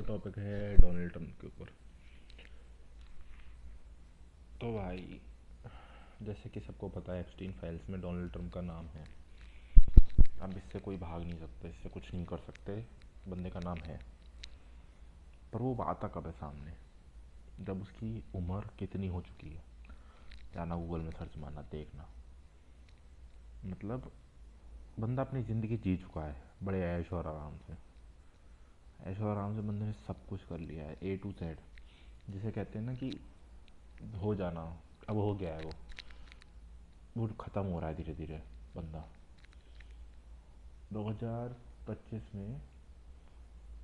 Topic है Donald Trump के ऊपर। तो भाई, जैसे कि सबको पता है, एप्स्टीन फाइल्स में डोनाल्ड ट्रंप का नाम है। अब इससे कोई भाग नहीं सकता, इससे कुछ नहीं कर सकते, बंदे का नाम है। पर वो आता कब है सामने? जब उसकी उम्र कितनी हो चुकी है। जाना गूगल में सर्च मारना, देखना। मतलब बंदा अपनी ज़िंदगी जी चुका है बड़े ऐश और आराम से। ऐश और आराम से बंदे ने सब कुछ कर लिया है, ए टू जेड। जिसे कहते हैं ना कि हो जाना, अब हो गया है। वो ख़त्म हो रहा है धीरे धीरे बंदा। 2025 में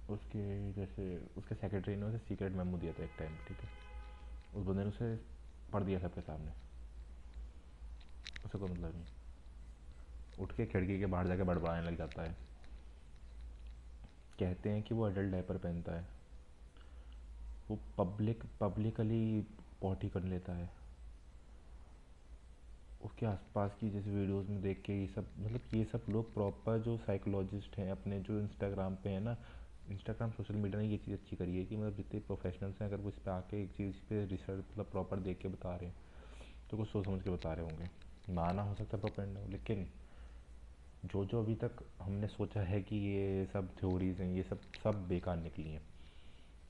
उसके जैसे उसके सेक्रेटरी ने उसे सीक्रेट मेमो दिया था एक टाइम, ठीक है। उस बंदे ने उसे पढ़ दिया सबके सामने। उसे कोई मतलब नहीं, उठ के खिड़की के बाहर जाके बड़बड़ाने लग जाता है। कहते हैं कि वो अडल्ट डायपर पहनता है। वो पब्लिकली पॉटी कर लेता है। उसके आसपास की जैसे वीडियोस में देख के ये सब लोग प्रॉपर जो साइकोलॉजिस्ट हैं अपने, जो इंस्टाग्राम पे है ना। इंस्टाग्राम सोशल मीडिया ने ये चीज़ अच्छी करी है कि मतलब जितने प्रोफेशनल्स हैं, अगर वो इस पर आके एक चीज़ पे रिसर्च मतलब प्रॉपर देख के बता रहे हैं, तो कुछ सोच समझ के बता रहे होंगे। माना हो सकता है प्रोपेगेंडा, लेकिन जो जो अभी तक हमने सोचा है कि ये सब थ्योरीज हैं, ये सब सब बेकार निकली हैं।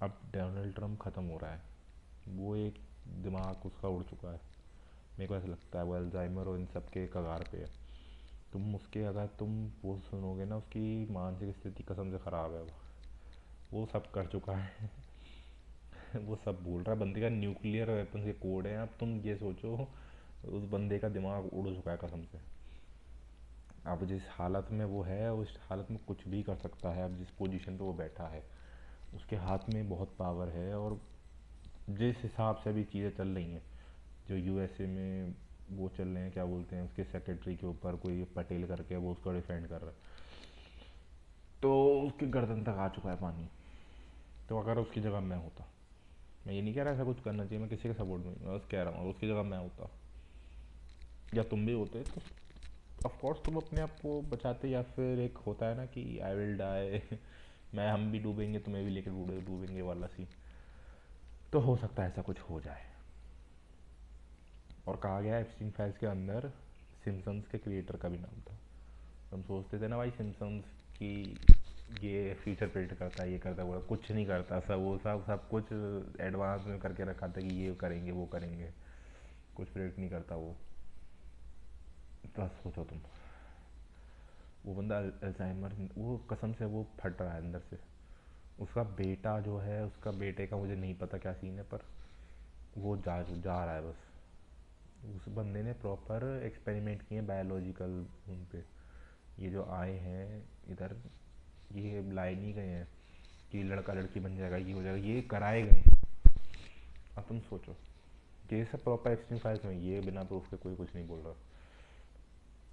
अब डोनाल्ड ट्रंप ख़त्म हो रहा है, वो एक दिमाग उसका उड़ चुका है। मेरे को ऐसा लगता है वो अल्जाइमर और इन सब के कगार पे है। अगर तुम वो सुनोगे ना, उसकी मानसिक स्थिति कसम से ख़राब है। वो सब कर चुका है। वो सब बोल रहा है, बंदे का न्यूक्लियर वेपन के कोड है। अब तुम ये सोचो, उस बंदे का दिमाग उड़ चुका है कसम से। अब जिस हालत में वो है, उस हालत में कुछ भी कर सकता है। अब जिस पोजीशन पे वो बैठा है, उसके हाथ में बहुत पावर है। और जिस हिसाब से अभी चीज़ें चल रही हैं, जो यूएसए में वो चल रहे हैं, क्या बोलते हैं, उसके सेक्रेटरी के ऊपर कोई पटेल करके वो उसको डिफेंड कर रहा है, तो उसकी गर्दन तक आ चुका है पानी। तो अगर उसकी जगह मैं होता, मैं ये नहीं कह रहा ऐसा कुछ करना चाहिए, मैं किसी के सपोर्ट में, मैं बस कह रहा हूँ उसकी जगह मैं होता या तुम भी होते, तो ऑफ कोर्स तुम अपने आप को बचाते। या फिर एक होता है ना कि आई विल डाई, मैं हम भी डूबेंगे, तुम्हें भी लेकर डूबेंगे वाला सी। तो हो सकता है ऐसा कुछ हो जाए। और कहा गया है एप्स्टीन फाइल्स के अंदर सिम्पसन्स के क्रिएटर का भी नाम था। हम सोचते थे ना भाई, सिम्पसन्स की ये फीचर प्रिडिक्ट करता है, ये करता है, वो कुछ नहीं करता। सब कुछ एडवांस में करके रखा था कि ये करेंगे वो करेंगे, कुछ प्रिडिक्ट नहीं करता वो। बस सोचो तुम, वो बंदा अल्जाइमर, वो कसम से वो फट रहा है अंदर से। उसका बेटा जो है, उसका बेटे का मुझे नहीं पता क्या सीन है, पर वो जा रहा है बस। उस बंदे ने प्रॉपर एक्सपेरिमेंट किए बायोलॉजिकल उन पे। ये जो आए हैं इधर, ये लाई नहीं गए हैं कि लड़का लड़की बन जाएगा, ये हो जाएगा, ये कराए गए हैं। अब तुम सोचो, ये सब प्रॉपर एक्सट्रीम फाइल्स में, ये बिना प्रूफ के कोई कुछ नहीं बोल रहा।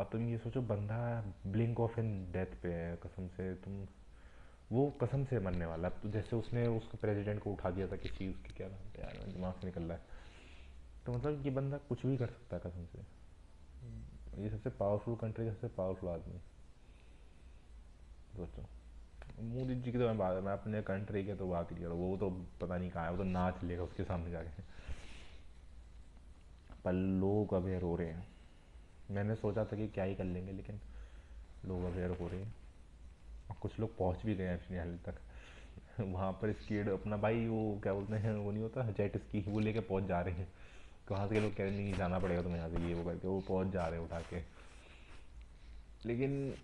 अब तुम ये सोचो, बंदा ब्लिंक ऑफ इन डेथ पे है कसम से। वो कसम से मरने वाला। अब तो जैसे उसने उसको प्रेसिडेंट को उठा दिया था, किसी उसके क्या नाम था यार, दिमाग से निकल रहा है। तो मतलब ये बंदा कुछ भी कर सकता है कसम से। ये सबसे पावरफुल कंट्री का सबसे पावरफुल आदमी, सोचो। मोदी जी की तो मैं अपने कंट्री के तो बात ही कर रहा हूँ। वो तो पता नहीं कहाँ है, वो तो नाच लेगा उसके सामने जाके। पर लोग अवेयर हो रहे हैं। मैंने सोचा था कि क्या ही कर लेंगे, लेकिन लोग अवेयर हो रहे हैं। और कुछ लोग पहुंच भी गए हैं अपनी हालत तक। वहाँ पर स्कीड अपना भाई, वो क्या बोलते हैं, वो नहीं होता जेट स्की, वो लेके पहुंच जा रहे हैं। कहाँ से लोग कह रहे नहीं जाना पड़ेगा तुम्हें यहाँ से, ये वो करके वो पहुंच जा रहे हैं उठा के। लेकिन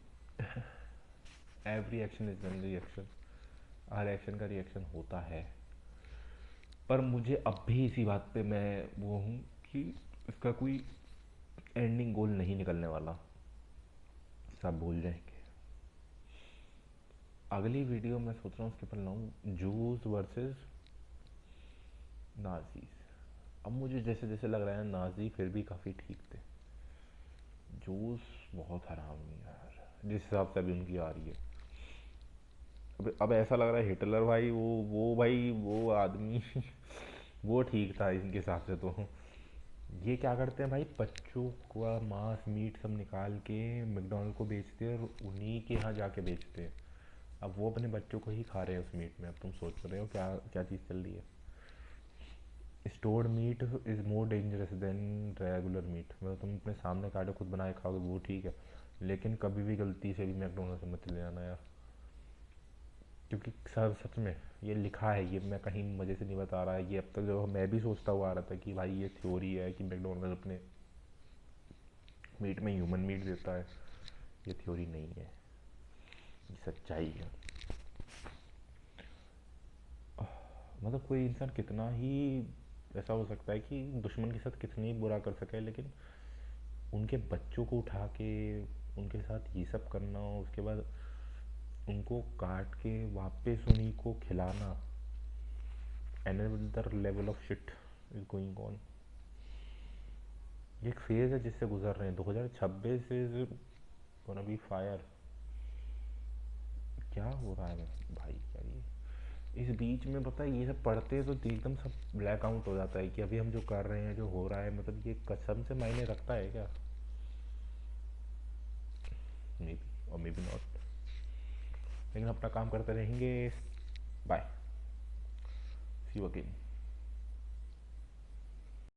every action is an reaction, her action का रिएक्शन होता है। पर मुझे अब भी इसी बात पे मैं वो हूँ कि इसका कोई एंडिंग गोल नहीं निकलने वाला। सब भूल जाएंगे। अगली वीडियो मैं सोच रहा हूँ उसके ऊपर लाऊँ, जूस वर्सेस नाजीज। अब मुझे जैसे जैसे लग रहा है नाजी फिर भी काफ़ी ठीक थे, जूस बहुत हराम है यार जिस हिसाब से अभी उनकी आ रही है। अब ऐसा लग रहा है हिटलर भाई, वो भाई वो आदमी वो ठीक था इनके हिसाब से। तो ये क्या करते हैं भाई, बच्चों का मांस मीट सब निकाल के मैकडोनल्ड को बेचते हैं और उन्हीं के यहाँ जाके बेचते हैं। अब वो अपने बच्चों को ही खा रहे हैं उस मीट में। अब तुम सोच रहे हो क्या क्या चीज़ चल रही है। Stored meat is more dangerous than regular meat. मतलब तुम अपने सामने काटो खुद बनाए खाओगे वो ठीक है, लेकिन कभी भी गलती से भी मैकडोनल्ड से मत ले आना यार। क्योंकि सर सच में ये लिखा है, ये मैं कहीं मज़े से नहीं बता रहा है, ये अब तक जो मैं भी सोचता हुआ आ रहा था कि भाई ये थ्योरी है कि मैकडोनल्ड अपने मीट में ह्यूमन मीट देता है, ये थ्योरी नहीं है, ये सच्चाई है। मतलब कोई इंसान कितना ही ऐसा हो सकता है कि दुश्मन के साथ कितनी ही बुरा कर सके, लेकिन उनके बच्चों को उठा के उनके साथ ये सब करना, उसके बाद उनको काट के वापस उन्हीं को खिलाना, another level of shit is going on। ये एक फेज है जिससे गुजर रहे हैं। 2026 इज गोना बी फायर। क्या हो रहा है भाई क्या ये। इस बीच में पता है ये सब पढ़ते तो एकदम सब ब्लैक आउट हो जाता है कि अभी हम जो कर रहे हैं जो हो रहा है, मतलब ये कसम से मायने रखता है क्या। मे बी और मे बी नॉट, लेकिन अपना काम करते रहेंगे। Bye, see you again.